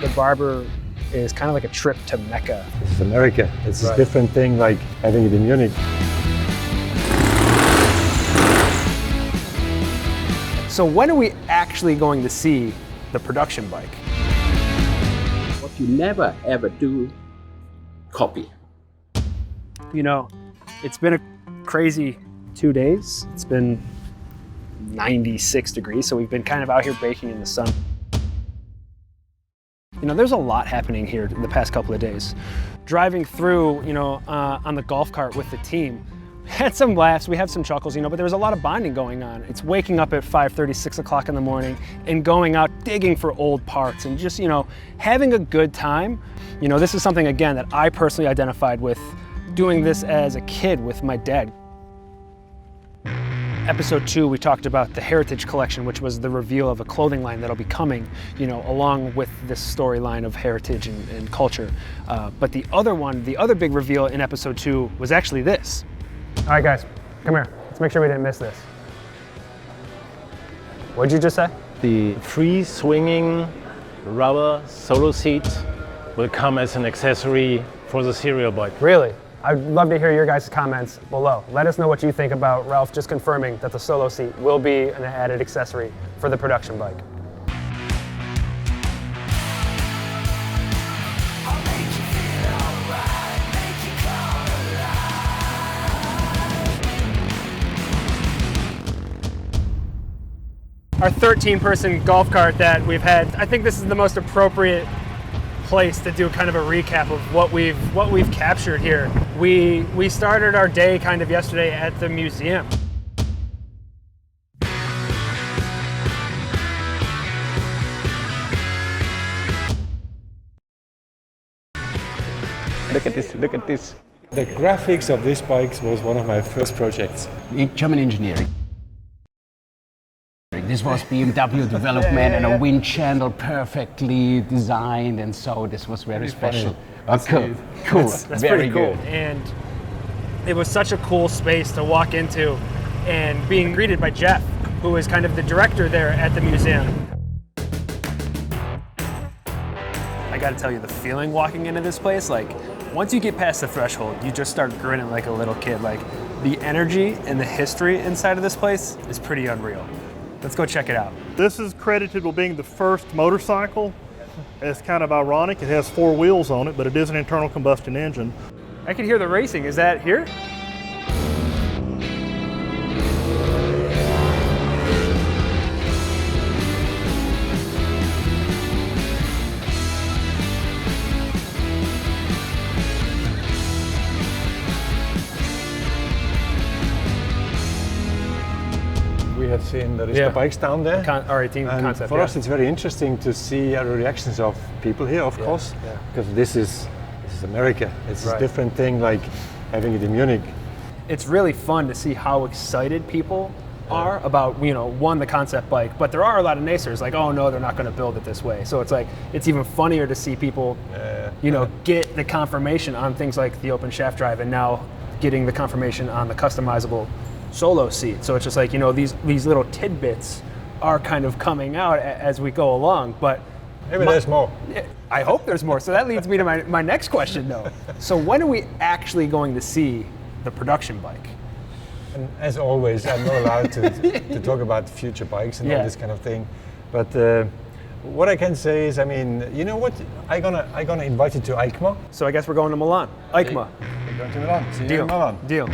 The Barber is kind of like a trip to Mecca. This is America. It's a different thing like having it in Munich. So when are we actually going to see the production bike? What you never ever do, copy. You know, it's been a crazy 2 days. It's been 96 degrees, so we've been kind of out here baking in the sun. You know, there's a lot happening here in the past couple of days. Driving through, you know, on the golf cart with the team, we had some laughs, we had some chuckles, you know, but there was a lot of bonding going on. It's waking up at 5:30, 6 o'clock in the morning and going out digging for old parts and just, you know, having a good time. You know, this is something, again, that I personally identified with doing this as a kid with my dad. Episode 2, we talked about the Heritage collection, which was the reveal of a clothing line that'll be coming, you know, along with this storyline of heritage and culture. But the other one, the other big reveal in episode 2 was actually this. All right, guys, come here. Let's make sure we didn't miss this. What'd you just say? The free swinging rubber solo seat will come as an accessory for the serial bike. Really? I'd love to hear your guys' comments below. Let us know what you think about Ralph just confirming that the solo seat will be an added accessory for the production bike. Our 13-person golf cart that we've had, I think this is the most appropriate place to do kind of a recap of what we've captured here. We started our day kind of yesterday at the museum. Look at this, look at this. The graphics of these bikes was one of my first projects. German engineering. This was BMW development and a wind channel perfectly designed, and so this was very special. Okay, cool. That's very pretty cool. good. And it was such a cool space to walk into and being greeted by Jeff, who is kind of the director there at the museum. I gotta tell you, the feeling walking into this place, like once you get past the threshold, you just start grinning like a little kid. Like the energy and the history inside of this place is pretty unreal. Let's go check it out. This is credited with being the first motorcycle. It's kind of ironic. It has 4 wheels on it, but it is an internal combustion engine. I can hear the racing. Is that here? We have seen there is the bikes down there. R18 and concept. for us it's very interesting to see the reactions of people here, of course, because this is America. It's a different thing like having it in Munich. It's really fun to see how excited people are about, you know, one, the concept bike, but there are a lot of naysayers like, oh no, they're not going to build it this way. So it's like, it's even funnier to see people, you know, get the confirmation on things like the open shaft drive and now getting the confirmation on the customizable solo seat. So it's just like, you know, these little tidbits are kind of coming out as we go along, but maybe there's more. I hope there's more. So that leads me to my next question though. So when are we actually going to see the production bike? And as always, I'm not allowed to talk about future bikes and all this kind of thing. But what I can say is, I mean, you know what? I'm gonna invite you to EICMA. So I guess we're going to Milan. EICMA. We're going to Milan. See you Deal. in Milan. Deal.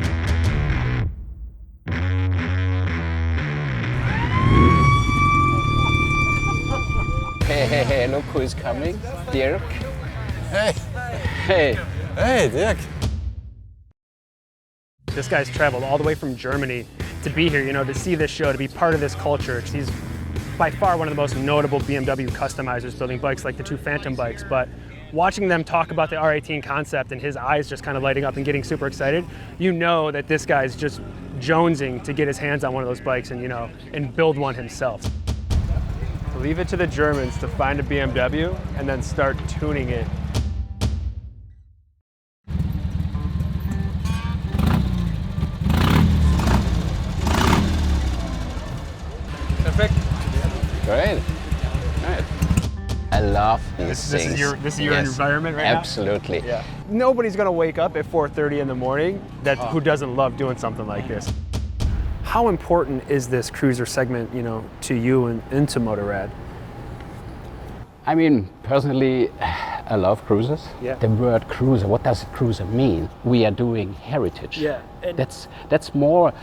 Hey, look who is coming. Dirk. Hey. Hey. Hey, Dirk. This guy's traveled all the way from Germany to be here, you know, to see this show, to be part of this culture. He's by far one of the most notable BMW customizers building bikes like the 2 Phantom bikes, but watching them talk about the R18 concept and his eyes just kind of lighting up and getting super excited, you know that this guy's just jonesing to get his hands on one of those bikes and, you know, and build one himself. Leave it to the Germans to find a BMW and then start tuning it. Perfect. Great. Right. I love these This things. is your Yes, environment right absolutely. now? Yeah. Nobody's gonna wake up at 4:30 in the morning who doesn't love doing something like this. How important is this cruiser segment, you know, to you and to Motorrad? I mean, personally, I love cruisers. Yeah. The word cruiser, what does a cruiser mean? We are doing heritage. Yeah, and- That's more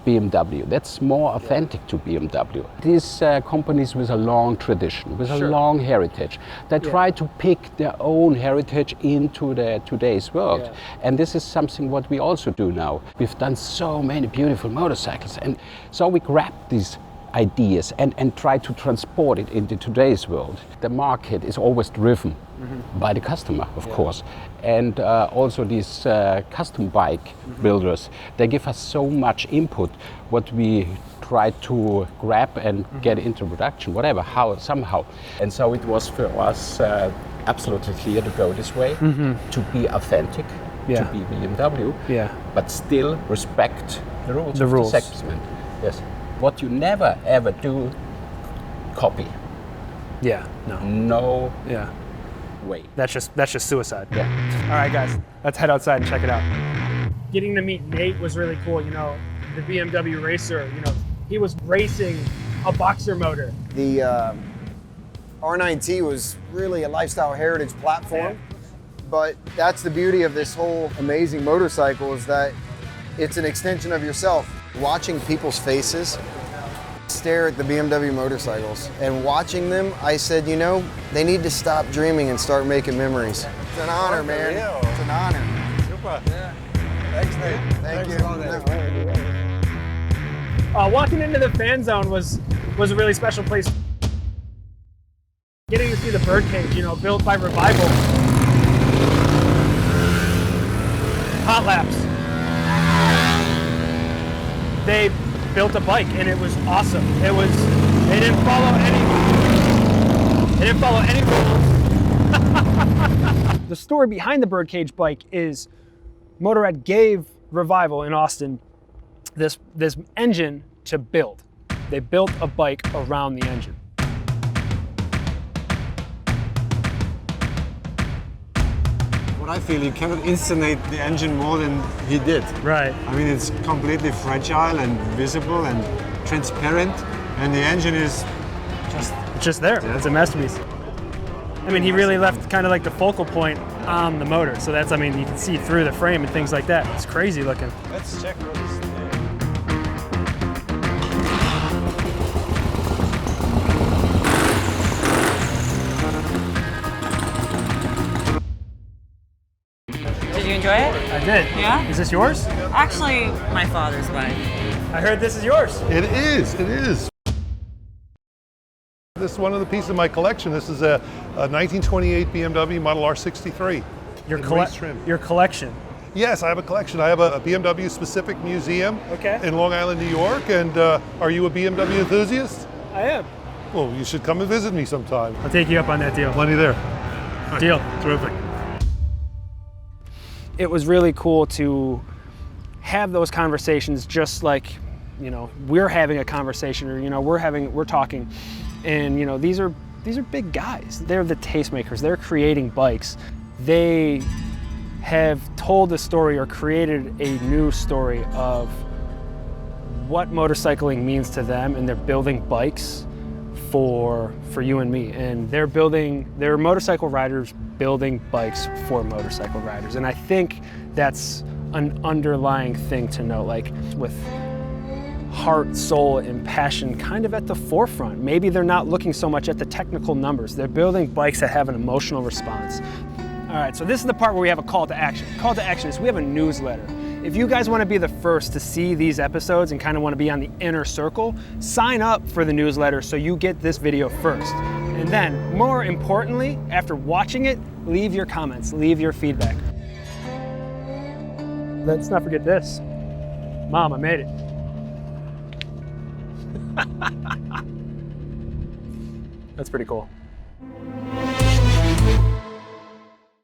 BMW. That's more authentic to BMW. These companies with a long tradition, with a Sure. long heritage, they try to pick their own heritage into today's world. Yeah. And this is something what we also do now. We've done so many beautiful motorcycles, and so we grab these ideas and try to transport it into today's world. The market is always driven by the customer, of course. And also these custom bike builders, they give us so much input what we try to grab and get into production, whatever, how, somehow. And so it was for us absolutely clear to go this way, to be authentic, Yeah. to be BMW, Yeah. but still respect the rules The of rules. the segment. Yes. What you never ever do, copy. Yeah, no. No Yeah. way. That's just suicide. Yeah. All right, guys, let's head outside and check it out. Getting to meet Nate was really cool. You know, the BMW racer, you know, he was racing a boxer motor. The R9T was really a lifestyle heritage platform, but that's the beauty of this whole amazing motorcycle is that it's an extension of yourself. Watching people's faces stare at the BMW motorcycles and watching them, I said, you know, they need to stop dreaming and start making memories. It's an honor, man. It's an honor. Super. Yeah. Thanks, Nate. Thank you. Walking into the fan zone was a really special place. Getting to see the birdcage, you know, built by Revival. Hot laps. They built a bike and it was awesome. They didn't follow any rules. The story behind the birdcage bike is Motorrad gave Revival in Austin this engine to build. They built a bike around the engine. What I feel, you cannot inscenate the engine more than he did. Right. I mean, it's completely fragile and visible and transparent, and the engine is Just there. It's a masterpiece. I mean, he really left kind of like the focal point on the motor. So that's, I mean, you can see through the frame and things like that. It's crazy looking. Let's check what is Did you enjoy it? I did. Yeah? Is this yours? Actually, my father's bike. I heard this is yours. It is, it is. This is one of the pieces of my collection. This is a 1928 BMW Model R63. Your in race trim. Your collection. Yes, I have a collection. I have a BMW specific museum in Long Island, New York. And are you a BMW enthusiast? I am. Well, you should come and visit me sometime. I'll take you up on that deal. Plenty there. Deal. Terrific. It was really cool to have those conversations just like, you know, we're having a conversation or, you know, we're talking. And, you know, these are big guys. They're the tastemakers. They're creating bikes. They have told the story or created a new story of what motorcycling means to them, and they're building bikes for you and me. And they're motorcycle riders building bikes for motorcycle riders. And I think that's an underlying thing to note, like with heart, soul, and passion kind of at the forefront. Maybe they're not looking so much at the technical numbers. They're building bikes that have an emotional response. All right, so this is the part where we have a call to action. Call to action is we have a newsletter. If you guys want to be the first to see these episodes and kind of want to be on the inner circle, sign up for the newsletter so you get this video first. And then, more importantly, after watching it, leave your comments, leave your feedback. Let's not forget this. Mom, I made it. That's pretty cool.